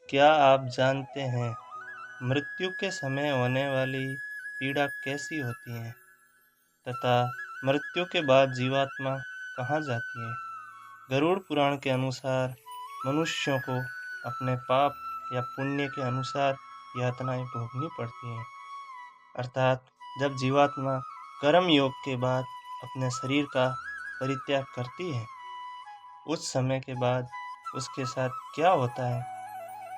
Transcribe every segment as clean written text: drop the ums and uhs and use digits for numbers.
क्या आप जानते हैं मृत्यु के समय होने वाली पीड़ा कैसी होती है तथा मृत्यु के बाद जीवात्मा कहाँ जाती है? गरुड़ पुराण के अनुसार मनुष्यों को अपने पाप या पुण्य के अनुसार यातनाएं भोगनी पड़ती हैं। अर्थात जब जीवात्मा कर्म योग के बाद अपने शरीर का परित्याग करती है, उस समय के बाद उसके साथ क्या होता है,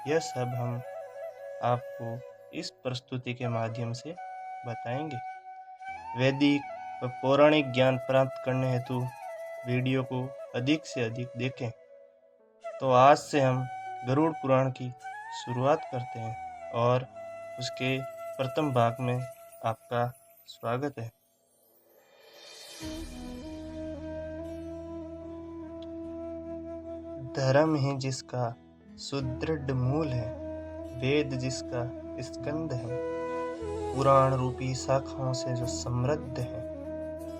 यह सब हम आपको इस प्रस्तुति के माध्यम से बताएंगे। वैदिक व पौराणिक ज्ञान प्राप्त करने हेतु वीडियो को अधिक से अधिक देखें। तो आज से हम गरुड़ पुराण की शुरुआत करते हैं और उसके प्रथम भाग में आपका स्वागत है। धर्म ही जिसका सुदृढ़ मूल है, वेद जिसका स्कंद है, पुराण रूपी शाखाओं से जो समृद्ध है,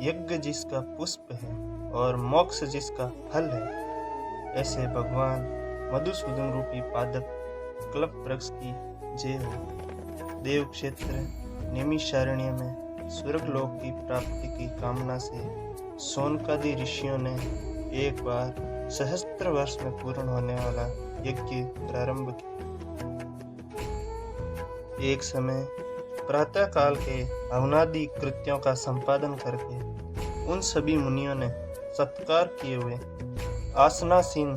यज्ञ जिसका पुष्प है और मोक्ष जिसका फल है, ऐसे भगवान मधुसूदन रूपी पादप कल्प वृक्ष की जय हो। देव क्षेत्र नैमिषारण्य में स्वर्गलोक की प्राप्ति की कामना से शौनकादि ऋषियों ने एक बार सहस्त्र वर्ष में पूर्ण होने वाला यज्ञ प्रारंभ किया। एक समय प्रातः काल के हवनादि कृत्यों का संपादन करके उन सभी मुनियों ने सत्कार किए हुए आसनासीन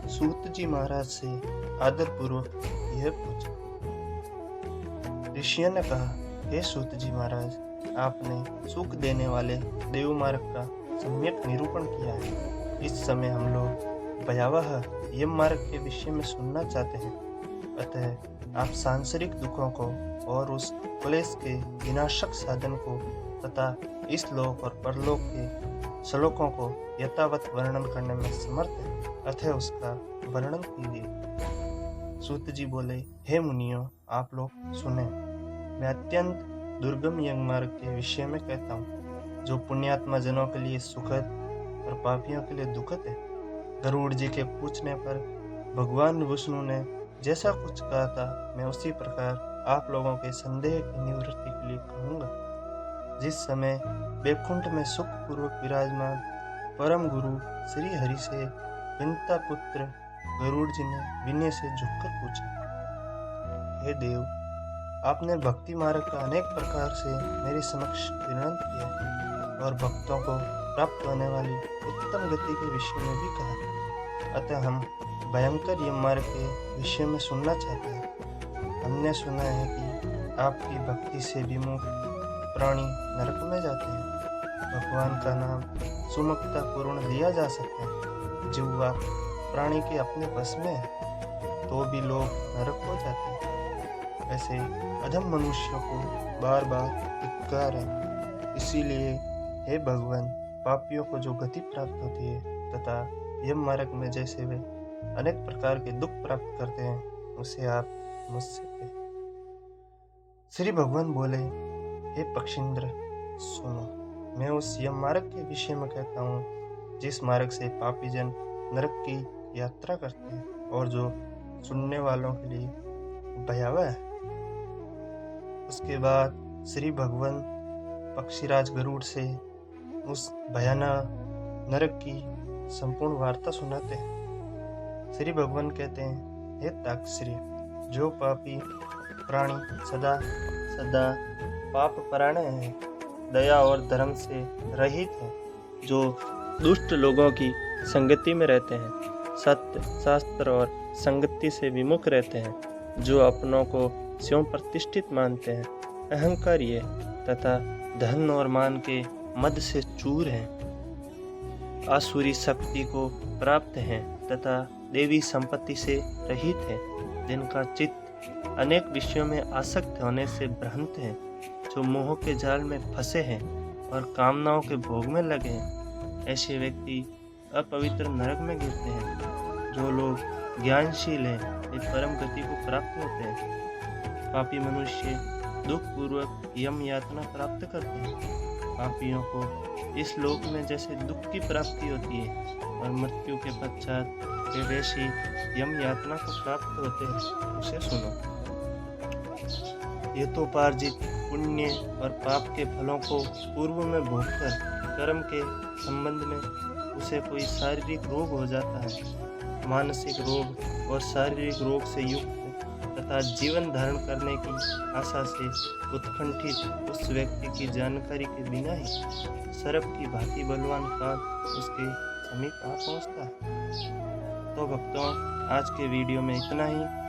सूत जी महाराज से आदरपूर्वक यह पूछा। ऋषियों ने कहा, हे सूत जी महाराज, आपने सुख देने वाले देव मार्ग का सम्यक निरूपण किया है। इस समय हम लोग भयावह यम मार्ग के विषय में सुनना चाहते हैं। अतः आप सांसारिक दुखों को और उस क्लेश के विनाशक साधन को तथा इस लोक और परलोक के श्लोकों को यथावत वर्णन करने में समर्थ है, अतः उसका वर्णन कीजिए। सूत जी बोले, हे मुनियों, आप लोग सुने। मैं अत्यंत दुर्गम यज्ञ मार्ग के विषय में कहता हूँ, जो पुण्यात्मा जनों के लिए सुखद और पापियों के लिए दुखद है। गरुड़ जी के पूछने पर भगवान विष्णु ने जैसा कुछ कहा था, मैं उसी प्रकार आप लोगों के संदेह की निवृत्ति के लिए कहूँगा। जिस समय वैकुंठ में सुखपूर्वक विराजमान परम गुरु श्री हरि से विंता पुत्र गरुड़ जी ने विनय से झुककर पूछा, हे देव, आपने भक्ति मार्ग का अनेक प्रकार से मेरे समक्ष वर्णन किया और भक्तों को प्राप्त होने वाली उत्तम गति के विषय में भी कहा। अतः हम भयंकर यम मार्ग के विषय में सुनना चाहते हैं। हमने सुना है कि आपकी भक्ति से विमुख प्राणी नरक में जाते हैं। भगवान का नाम सुमुखता पूर्ण लिया जा सकता है। जिह्वा प्राणी के अपने बस में है तो भी लोग नरक हो जाते हैं। ऐसे अधम मनुष्यों को बार बार धिक्कार है। इसीलिए हे भगवान, पापियों को जो गति प्राप्त होती है तथा यम मार्ग में जैसे वे अनेक प्रकार के दुख प्राप्त करते हैं, उसे आप मुझसे कहें। श्री भगवान बोले, हे पक्षींद्र, सुनो। मैं उस यम मार्ग के विषय में कहता हूँ जिस मार्ग से पापी जन नरक की यात्रा करते हैं और जो सुनने वालों के लिए भयावह है। उसके बाद श्री भगवान पक्षीराज गरुड़ से उस भयानक नरक की संपूर्ण वार्ता सुनाते हैं। श्री भगवान कहते हैं, हे ताक्षरी, जो पापी प्राणी सदा सदा पाप परायण हैं, दया और धर्म से रहित हैं, जो दुष्ट लोगों की संगति में रहते हैं, सत्य शास्त्र और संगति से विमुख रहते हैं, जो अपनों को स्वयं प्रतिष्ठित मानते हैं, अहंकारी है तथा धन और मान के मद से चूर हैं, आसुरी शक्ति को प्राप्त हैं तथा देवी संपत्ति से रहित हैं, जिनका चित्त अनेक विषयों में आसक्त होने से भ्रांत है, जो मोह के जाल में फंसे हैं और कामनाओं के भोग में लगे हैं। ऐसे व्यक्ति अपवित्र नरक में गिरते हैं। जो लोग ज्ञानशील हैं, वे परम गति को प्राप्त होते हैं। पापी मनुष्य दुख पूर्वक यम यातना प्राप्त करते हैं। पापियों को इस लोक में जैसे दुख की प्राप्ति होती है और मृत्यु के पश्चात वे वैसी यम यातना को प्राप्त होते हैं। उसे सुनो। ये तो पार्जित पुण्य और पाप के फलों को पूर्व में भोगकर कर्म के संबंध में उसे कोई शारीरिक रोग हो जाता है। मानसिक रोग और शारीरिक रोग से युक्त तथा जीवन धारण करने की आशा से उत्कंठित उस व्यक्ति की जानकारी के बिना ही सर्प की भांति बलवान काल उसके समीप आ पहुंचता है। तो भक्तों, आज के वीडियो में इतना ही।